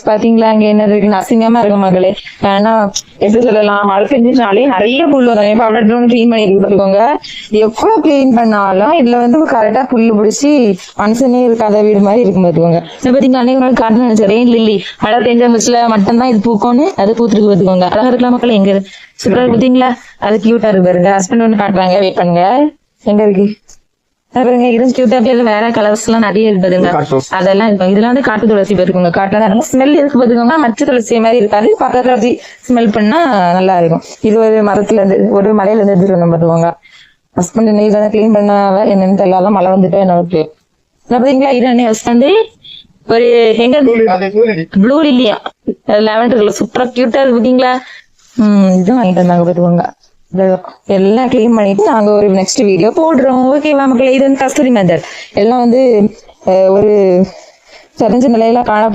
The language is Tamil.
பாத்தீங்களா இங்க என்ன இருக்கு, அசிங்கமா இருக்கு மகளே. ஏன்னா எப்படி சொல்லலாம், மழை பெஞ்சினாலே நிறைய புல் வரும். இப்ப அவ்வளோ கிளீன் பண்ணி கொடுத்துருக்கோங்க. எவ்வளவு கிளீன் பண்ணாலும் இதுல வந்து கரெக்டா புல்லு பிடிச்சி மனுஷனே இருக்காத வீடு மாதிரி இருக்கும் பார்த்துக்கோங்க. இப்ப பாத்தீங்கன்னா அன்னைக்கு நாள் காட்டு நினைச்சேன், ரெயின் லில்லி மழை பெஞ்ச மிஸ்ல மட்டும்தான் இது பூக்கும்னு அது பூத்துருக்கு பார்த்துக்கோங்க. அழகா இருக்கலாம் மக்கள். எங்க சூப்பரா பார்த்தீங்களா, அது கியூட்டா இருக்கு பாருங்க. ஹஸ்பண்ட் ஒன்று காட்டுறாங்க, வெயிட் பண்ணுங்க. எங்க இருக்கு பாருங்க, இது கியூட்டா வேற கலர்ஸ் எல்லாம் நிறைய இருக்குதுங்க. அதெல்லாம் இருக்கும். இதுல வந்து காட்டு துளசி பாத்துக்கோங்க. காட்டுல ஸ்மெல் இருக்கு பாத்துக்கோங்க. மற்ற துளசி மாதிரி இருக்காது, பக்கத்துல அப்படி ஸ்மெல் பண்ணா நல்லா இருக்கும். இது ஒரு மரத்துல இருந்து, ஒரு மலையில இருந்து எடுத்துட்டு பாத்துக்கோங்க. ஹஸ்பண்ட் நெய் தானே கிளீன் பண்ணாவ என்னன்னு தெரியல, மழை வந்துட்டு என்னோட பாத்தீங்களா. இது ஹஸ்பண்ட் ஒரு எங்க ப்ளூ லில்லியா, லெவன்டர் கலர் சூப்பரா கியூட்டா இருக்கு பாத்தீங்களா. இதுவும் வாங்கிட்டு வந்தாங்க பாத்துக்கோங்க. எல்லாம் கிளீன் பண்ணிட்டு நாங்க ஒரு நெக்ஸ்ட் வீடியோ போடுறோம். ஓகேவா மக்களே. இது வந்து கஸ்தூரி மெத்தட் எல்லாம் வந்து ஒரு சரிஞ்ச நிலையில காணப்படுது.